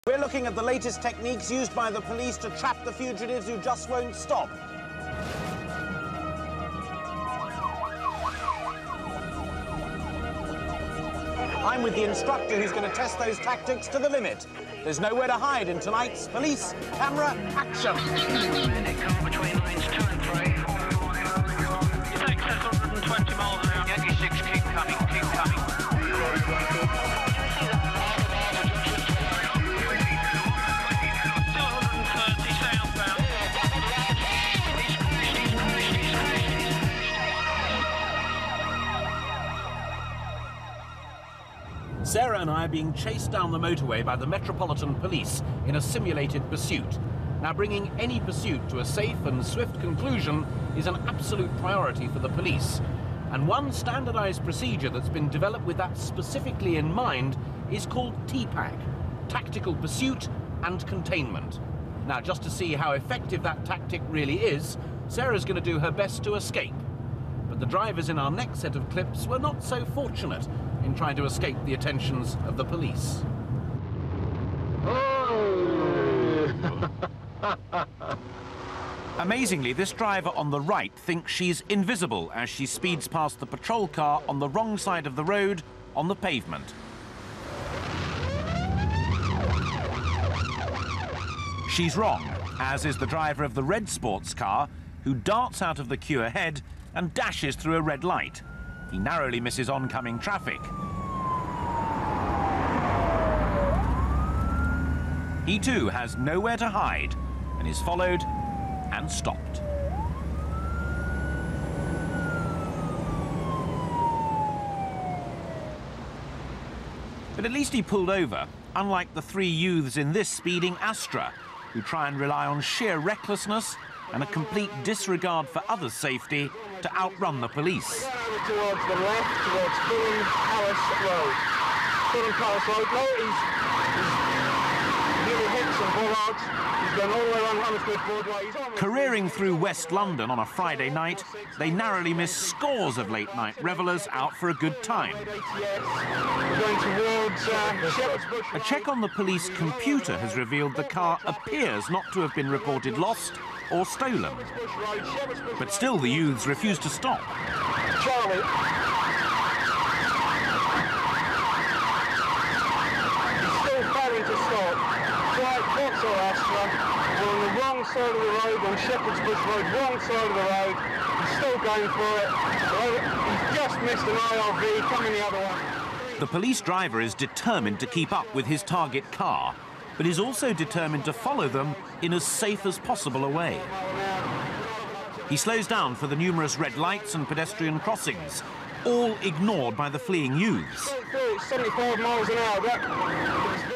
We're looking at the latest techniques used by the police to trap the fugitives who just won't stop. I'm with the instructor who's going to test those tactics to the limit. There's nowhere to hide in tonight's Police Camera Action. Between lanes 2 and 3. Your next says 120 miles an hour. Yankee 6, keep coming, keep coming. 230 southbound. Sarah and I are being chased down the motorway by the Metropolitan Police in a simulated pursuit. Now, bringing any pursuit to a safe and swift conclusion is an absolute priority for the police. And one standardized procedure that's been developed with that specifically in mind is called TPAC, Tactical Pursuit and Containment. Now, just to see how effective that tactic really is, Sarah's going to do her best to escape. But the drivers in our next set of clips were not so fortunate in trying to escape the attentions of the police. Amazingly, this driver on the right thinks she's invisible as she speeds past the patrol car on the wrong side of the road on the pavement. She's wrong, as is the driver of the red sports car, who darts out of the queue ahead and dashes through a red light. He narrowly misses oncoming traffic. He too has nowhere to hide and is followed and stopped. But at least he pulled over, unlike the three youths in this speeding Astra, who try and rely on sheer recklessness and a complete disregard for others' safety to outrun the police. Towards the left, towards Fulham Palace Road. Fulham Palace Road. No, he's nearly hit some bollards. He's gone all the way around Hammersmith Broadway. Careering through West London on a Friday night, they narrowly miss scores of late-night revellers out for a good time. We're going towards Shepherd's Bush. A check on the police computer has revealed the car appears not to have been reported lost or stolen. But still, the youths refuse to stop. Charlie. He's still failing to stop. Right, Vauxhall Astra. We're on the wrong side of the road, on Shepherd's Bush Road, wrong side of the road. He's still going for it. He's just missed an IRV coming the other way. The police driver is determined to keep up with his target car, but is also determined to follow them in as safe as possible a way. He slows down for the numerous red lights and pedestrian crossings, all ignored by the fleeing youths. 75 miles an hour.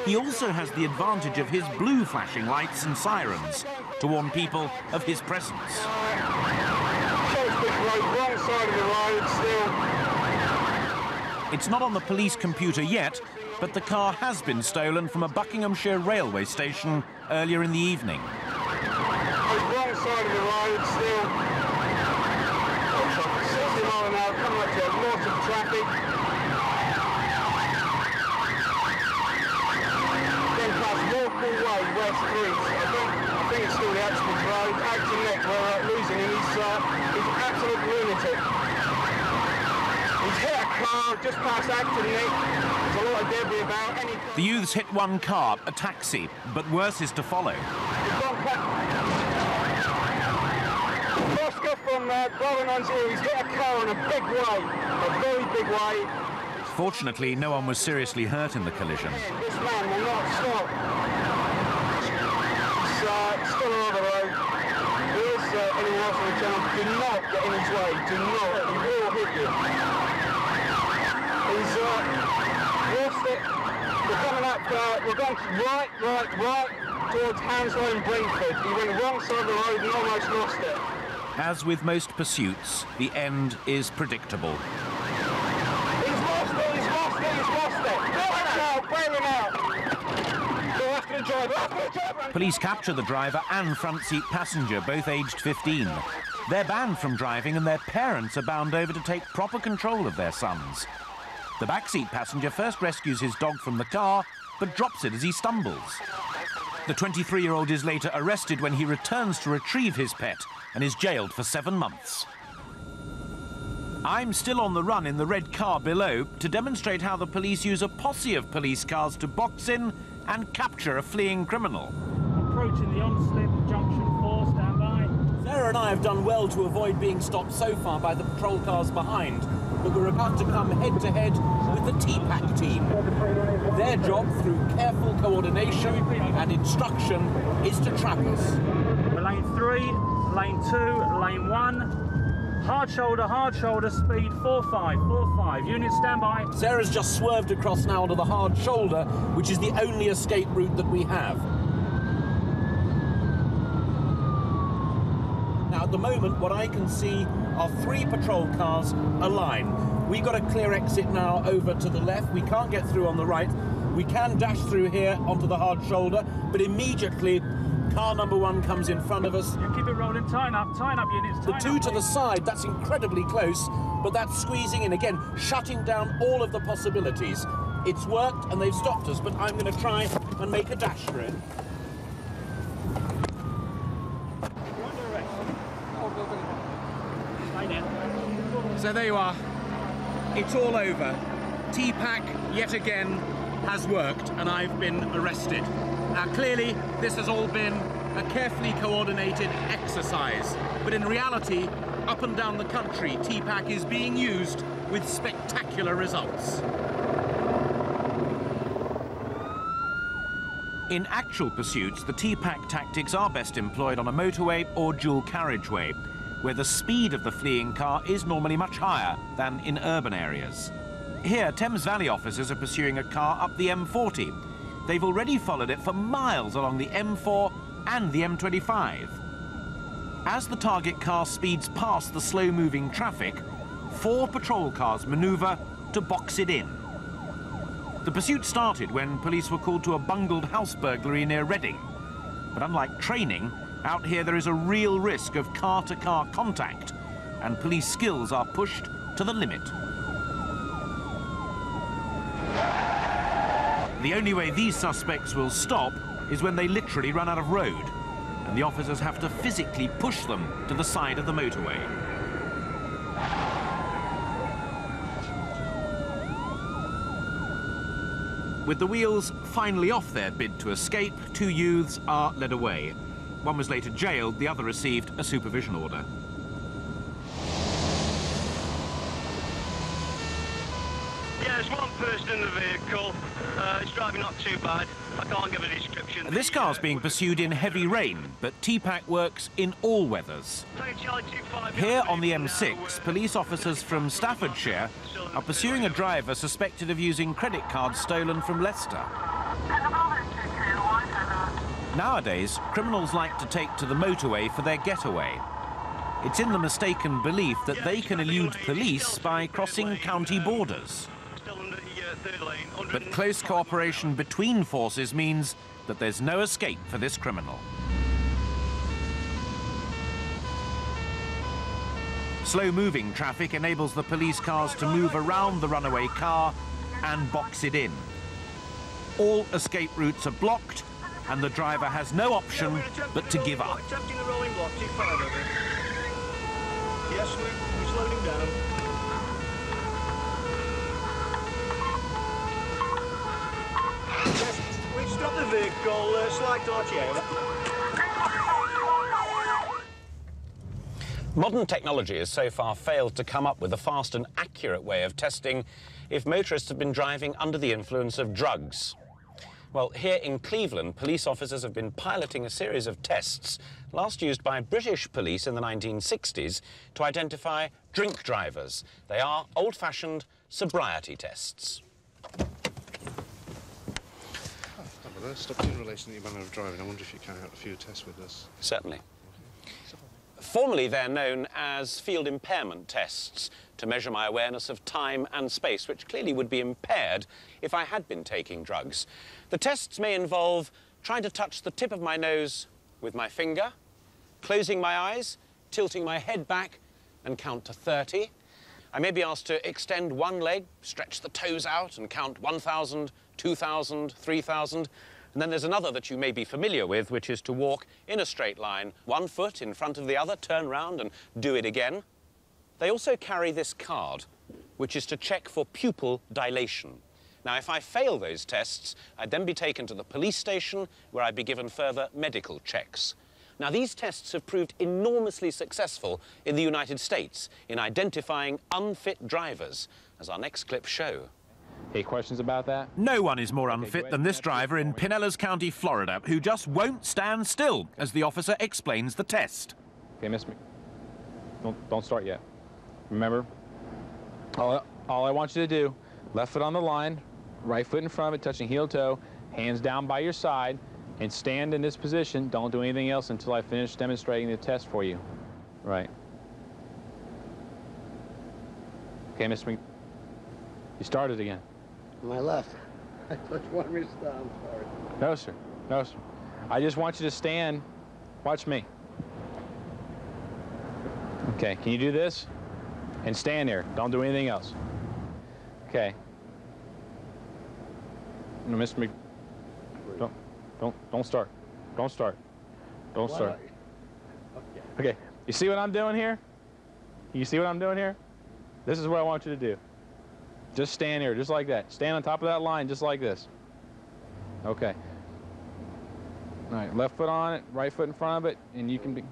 He also has the advantage of his blue flashing lights and sirens to warn people of his presence. Shepherd's Bush Road, wrong side of the road still. It's not on the police computer yet, but the car has been stolen from a Buckinghamshire railway station earlier in the evening. Wrong side of the road still. 60 miles an hour, coming up to a lot of traffic. Then past Walpole Way, West Street. I think it's still the Exmouth Road. Acton Neck, we're losing him. He's an absolute lunatic. He's hit a car just past Acton Neck. There's a lot of debris about. The youths hit one car, a taxi, but worse is to follow. Oscar from Bowenon's here. He's hit a car in a big way, a very big way. Fortunately, no one was seriously hurt in the collision. This man will not stop. He's still on the road. Here's anyone else on the channel. Do not get in his way. Do not. He will hit you. He's lost it. We're coming up. We're going right towards Hounslow and Brentford. He went wrong side of the road and almost lost it. As with most pursuits, the end is predictable. He's lost it. Bail him out. Go after the driver. Police capture the driver and front seat passenger, both aged 15. They're banned from driving and their parents are bound over to take proper control of their sons. The backseat passenger first rescues his dog from the car, but drops it as he stumbles. The 23-year-old is later arrested when he returns to retrieve his pet and is jailed for 7 months. I'm still on the run in the red car below to demonstrate how the police use a posse of police cars to box in and capture a fleeing criminal. Approaching the on-slip, junction 4, stand by. Sarah and I have done well to avoid being stopped so far by the patrol cars behind, but we're about to come head-to-head with the TPAC team. Their job, through careful coordination and instruction, is to trap us. We're lane 3, lane 2, lane 1. Hard shoulder, speed 45. Unit standby. Sarah's just swerved across now onto the hard shoulder, which is the only escape route that we have. Now, at the moment, what I can see are 3 patrol cars aligned. We've got a clear exit now over to the left. We can't get through on the right. We can dash through here onto the hard shoulder, but immediately car number 1 comes in front of us. You keep it rolling, tighten up units. The 2 to the side, that's incredibly close, but that's squeezing in again, shutting down all of the possibilities. It's worked and they've stopped us, but I'm going to try and make a dash for it. So there you are. It's all over. TPAC, yet again, has worked, and I've been arrested. Now, clearly, this has all been a carefully coordinated exercise, but in reality, up and down the country, TPAC is being used with spectacular results. In actual pursuits, the TPAC tactics are best employed on a motorway or dual carriageway, where the speed of the fleeing car is normally much higher than in urban areas. Here, Thames Valley officers are pursuing a car up the M40. They've already followed it for miles along the M4 and the M25. As the target car speeds past the slow-moving traffic, 4 patrol cars manoeuvre to box it in. The pursuit started when police were called to a bungled house burglary near Reading. But unlike training, out here there is a real risk of car-to-car contact, and police skills are pushed to the limit. The only way these suspects will stop is when they literally run out of road, and the officers have to physically push them to the side of the motorway. With the wheels finally off their bid to escape, 2 youths are led away. One was later jailed, the other received a supervision order. Yeah, there's one person in the vehicle. It's driving not too bad. I can't give a description. This car's being pursued in heavy rain, but TPAC works in all weathers. Here on the M6, police officers from Staffordshire are pursuing a driver suspected of using credit cards stolen from Leicester. Nowadays, criminals like to take to the motorway for their getaway. It's in the mistaken belief that they can elude police by crossing county borders. But close cooperation between forces means that there's no escape for this criminal. Slow-moving traffic enables the police cars to move around the runaway car and box it in. All escape routes are blocked, and the driver has no option but to give up. Yes, we're slowing down. We stop the vehicle, slight torch. Modern technology has so far failed to come up with a fast and accurate way of testing if motorists have been driving under the influence of drugs. Well, here in Cleveland, police officers have been piloting a series of tests, last used by British police in the 1960s, to identify drink drivers. They are old-fashioned sobriety tests. Stopped in relation to your manner of driving. I wonder if you carry out a few tests with us. Certainly. Formally, they're known as field impairment tests, to measure my awareness of time and space, which clearly would be impaired if I had been taking drugs. The tests may involve trying to touch the tip of my nose with my finger, closing my eyes, tilting my head back and count to 30. I may be asked to extend one leg, stretch the toes out and count 1,000, 2,000, 3,000. And then there's another that you may be familiar with, which is to walk in a straight line, one foot in front of the other, turn round and do it again. They also carry this card, which is to check for pupil dilation. Now, if I fail those tests, I'd then be taken to the police station where I'd be given further medical checks. Now, these tests have proved enormously successful in the United States in identifying unfit drivers, as our next clips show. Any questions about that? No one is more unfit than this driver in Pinellas County, Florida, who just won't stand still as the officer explains the test. Okay, Miss, don't start yet. Remember, all I want you to do, left foot on the line, right foot in front of it, touching heel toe, hands down by your side, and stand in this position. Don't do anything else until I finish demonstrating the test for you. Right. Okay, Miss Mc... You started again. My left. I thought you wanted me to stop. I'm sorry. No, sir. No, sir. I just want you to stand. Watch me. Okay, can you do this? And stand there. Don't do anything else. Okay. No, Mr. Mc... Don't start. Don't start. Don't start. Okay. You see what I'm doing here? You see what I'm doing here? This is what I want you to do. Just stand here, just like that. Stand on top of that line, just like this. Okay. All right, left foot on it, right foot in front of it, and you can be...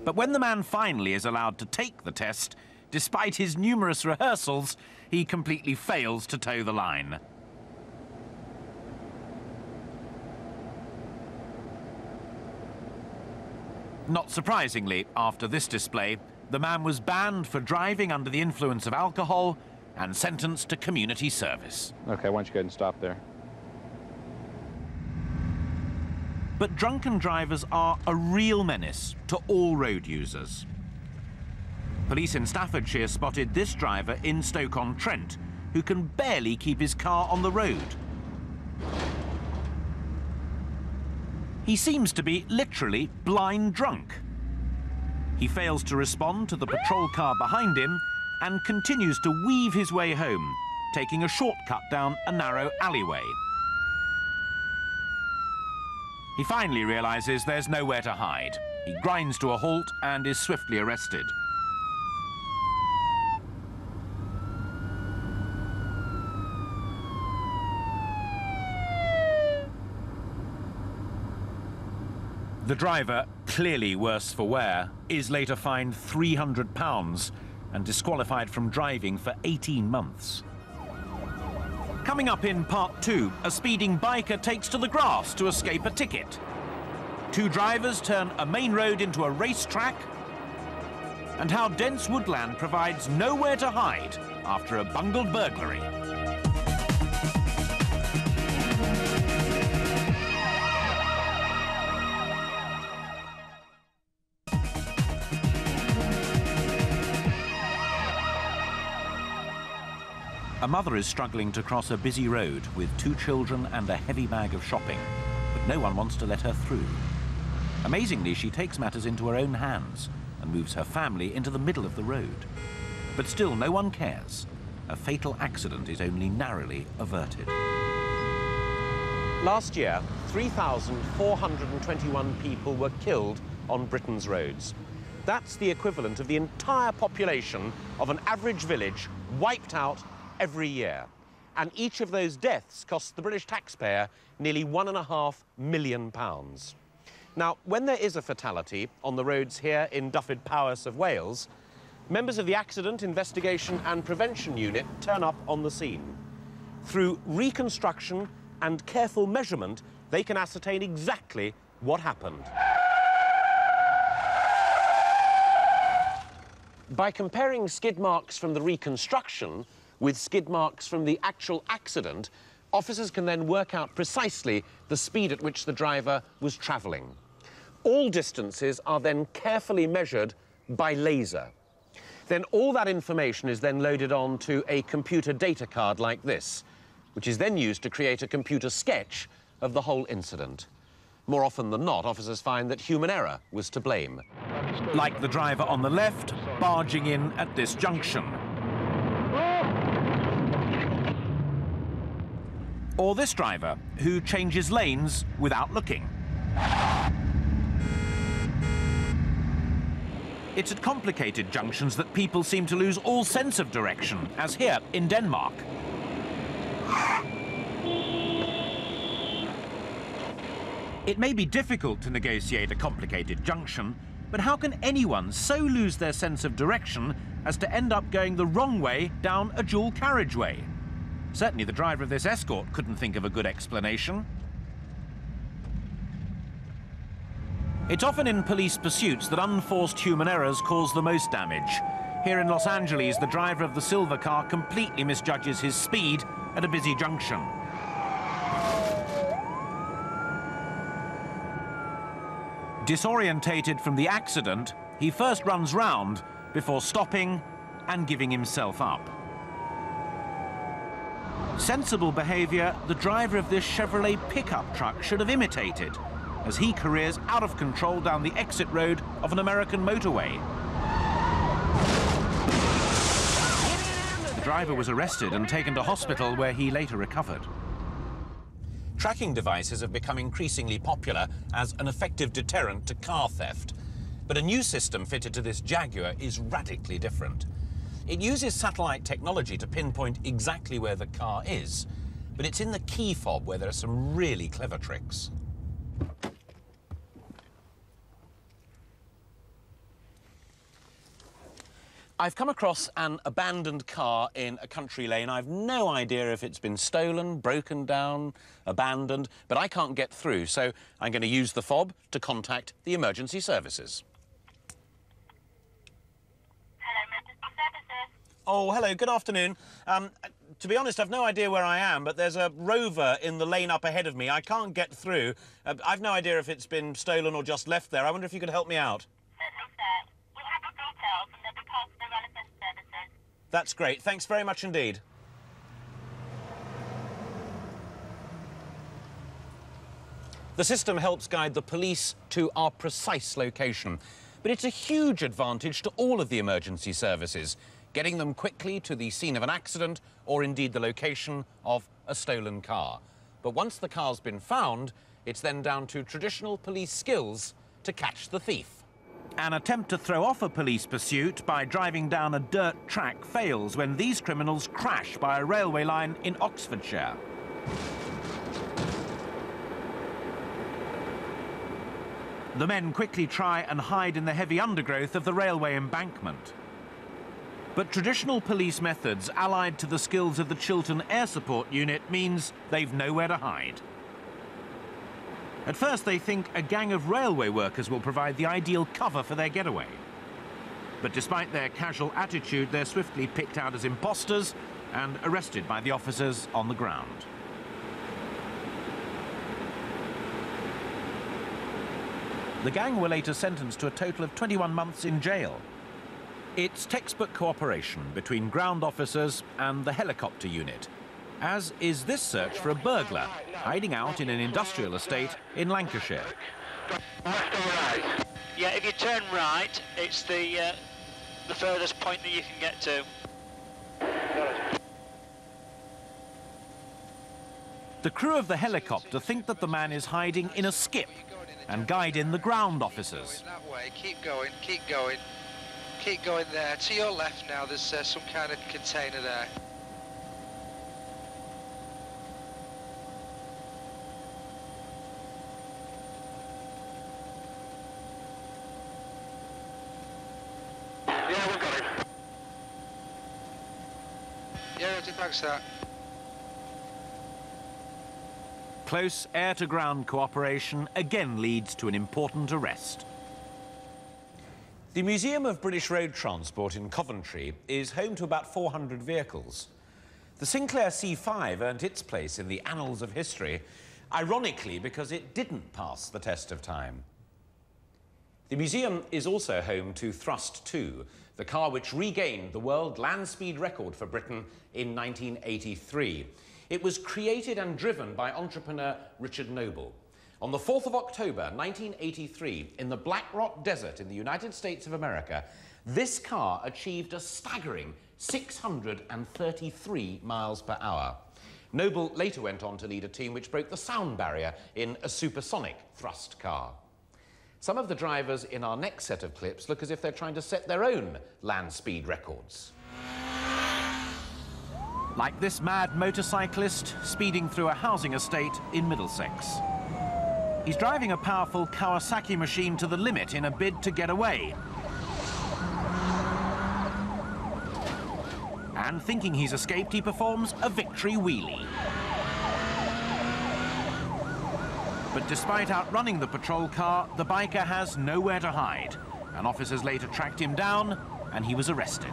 But when the man finally is allowed to take the test, despite his numerous rehearsals, he completely fails to toe the line. Not surprisingly, after this display, the man was banned for driving under the influence of alcohol and sentenced to community service. Okay, why don't you go ahead and stop there? But drunken drivers are a real menace to all road users. Police in Staffordshire spotted this driver in Stoke-on-Trent, who can barely keep his car on the road. He seems to be literally blind drunk. He fails to respond to the patrol car behind him and continues to weave his way home, taking a shortcut down a narrow alleyway. He finally realizes there's nowhere to hide. He grinds to a halt and is swiftly arrested. The driver, clearly worse for wear, is later fined £300 and disqualified from driving for 18 months. Coming up in part 2, a speeding biker takes to the grass to escape a ticket. Two drivers turn a main road into a racetrack, and how dense woodland provides nowhere to hide after a bungled burglary. A mother is struggling to cross a busy road with 2 children and a heavy bag of shopping, but no one wants to let her through. Amazingly, she takes matters into her own hands and moves her family into the middle of the road. But still, no one cares. A fatal accident is only narrowly averted. Last year, 3,421 people were killed on Britain's roads. That's the equivalent of the entire population of an average village wiped out every year. And each of those deaths costs the British taxpayer nearly £1.5 million. Now, when there is a fatality on the roads here in Dyfed Powys of Wales, members of the Accident Investigation and Prevention Unit turn up on the scene. Through reconstruction and careful measurement, they can ascertain exactly what happened. By comparing skid marks from the reconstruction with skid marks from the actual accident, officers can then work out precisely the speed at which the driver was travelling. All distances are then carefully measured by laser. Then all that information is then loaded onto a computer data card like this, which is then used to create a computer sketch of the whole incident. More often than not, officers find that human error was to blame. Like the driver on the left, barging in at this junction. Or this driver, who changes lanes without looking. It's at complicated junctions that people seem to lose all sense of direction, as here in Denmark. It may be difficult to negotiate a complicated junction, but how can anyone so lose their sense of direction as to end up going the wrong way down a dual carriageway? Certainly the driver of this Escort couldn't think of a good explanation. It's often in police pursuits that unforced human errors cause the most damage. Here in Los Angeles, the driver of the silver car completely misjudges his speed at a busy junction. Disorientated from the accident, he first runs round before stopping and giving himself up. Sensible behaviour the driver of this Chevrolet pickup truck should have imitated, as he careers out of control down the exit road of an American motorway. The driver was arrested and taken to hospital, where he later recovered. Tracking devices have become increasingly popular as an effective deterrent to car theft. But a new system fitted to this Jaguar is radically different. It uses satellite technology to pinpoint exactly where the car is, but it's in the key fob where there are some really clever tricks. I've come across an abandoned car in a country lane. I've no idea if it's been stolen, broken down, abandoned, but I can't get through, so I'm going to use the fob to contact the emergency services. Hello, emergency services. Oh, hello, good afternoon. To be honest, I've no idea where I am, but there's a Rover in the lane up ahead of me. I can't get through. I've no idea if it's been stolen or just left there. I wonder if you could help me out. Certainly, sir. We have the details and they'll be passed to the relevant services. That's great. Thanks very much indeed. The system helps guide the police to our precise location, but it's a huge advantage to all of the emergency services, getting them quickly to the scene of an accident or indeed the location of a stolen car. But once the car's been found, it's then down to traditional police skills to catch the thief. An attempt to throw off a police pursuit by driving down a dirt track fails when these criminals crash by a railway line in Oxfordshire. The men quickly try and hide in the heavy undergrowth of the railway embankment. But traditional police methods, allied to the skills of the Chiltern Air Support Unit, means they've nowhere to hide. At first, they think a gang of railway workers will provide the ideal cover for their getaway. But despite their casual attitude, they're swiftly picked out as imposters and arrested by the officers on the ground. The gang were later sentenced to a total of 21 months in jail. It's textbook cooperation between ground officers and the helicopter unit, as is this search for a burglar hiding out in an industrial estate in Lancashire. Yeah, if you turn right, it's the furthest point that you can get to. The crew of the helicopter think that the man is hiding in a skip and guide in the ground officers. That way, keep going, keep going. Keep going there. To your left now, there's some kind of container there. Yeah, we've got it. Yeah, thanks for that. Close air-to-ground cooperation again leads to an important arrest. The Museum of British Road Transport in Coventry is home to about 400 vehicles. The Sinclair C5 earned its place in the annals of history, ironically because it didn't pass the test of time. The museum is also home to Thrust 2, the car which regained the world land speed record for Britain in 1983. It was created and driven by entrepreneur Richard Noble. On the 4th of October 1983, in the Black Rock Desert in the United States of America, this car achieved a staggering 633 miles per hour. Noble later went on to lead a team which broke the sound barrier in a supersonic thrust car. Some of the drivers in our next set of clips look as if they're trying to set their own land speed records. Like this mad motorcyclist speeding through a housing estate in Middlesex. He's driving a powerful Kawasaki machine to the limit in a bid to get away. And thinking he's escaped, he performs a victory wheelie. But despite outrunning the patrol car, the biker has nowhere to hide. And officers later tracked him down, and he was arrested.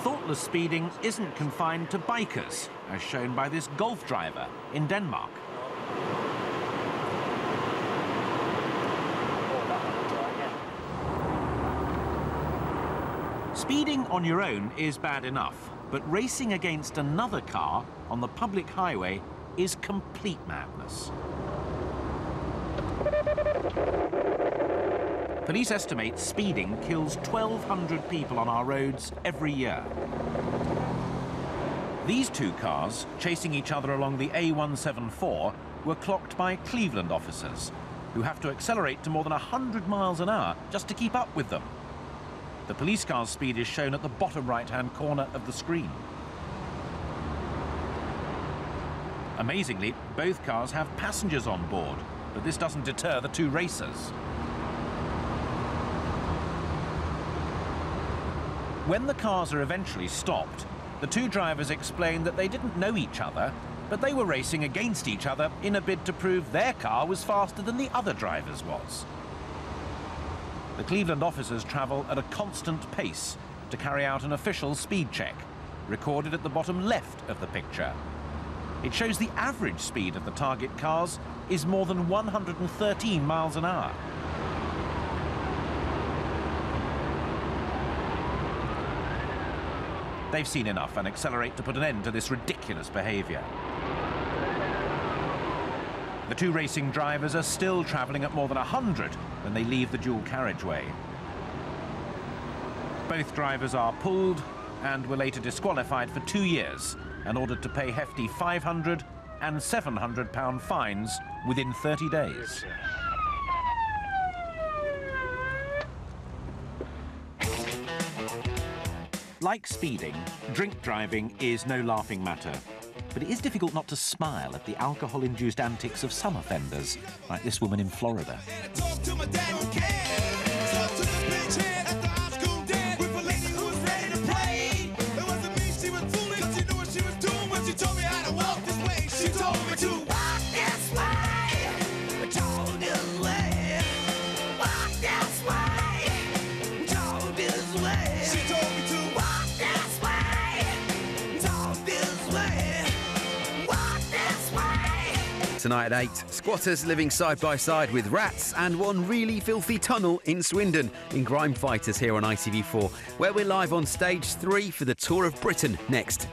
Thoughtless speeding isn't confined to bikers, as shown by this Golf driver in Denmark. Speeding on your own is bad enough, but racing against another car on the public highway is complete madness. Police estimate speeding kills 1,200 people on our roads every year. These two cars, chasing each other along the A174, were clocked by Cleveland officers, who have to accelerate to more than 100 miles an hour just to keep up with them. The police car's speed is shown at the bottom right-hand corner of the screen. Amazingly, both cars have passengers on board, but this doesn't deter the two racers. When the cars are eventually stopped, the two drivers explain that they didn't know each other, but they were racing against each other in a bid to prove their car was faster than the other driver's was. The Cleveland officers travel at a constant pace to carry out an official speed check, recorded at the bottom left of the picture. It shows the average speed of the target cars is more than 113 miles an hour. They've seen enough and accelerate to put an end to this ridiculous behaviour. The two racing drivers are still travelling at more than 100 when they leave the dual carriageway. Both drivers are pulled and were later disqualified for 2 years and ordered to pay hefty £500 and £700 fines within 30 days. Like speeding, drink driving is no laughing matter. But it is difficult not to smile at the alcohol-induced antics of some offenders, like this woman in Florida. Tonight at 8, squatters living side by side with rats and one really filthy tunnel in Swindon in Grime Fighters here on ITV4, where we're live on stage 3 for the Tour of Britain next.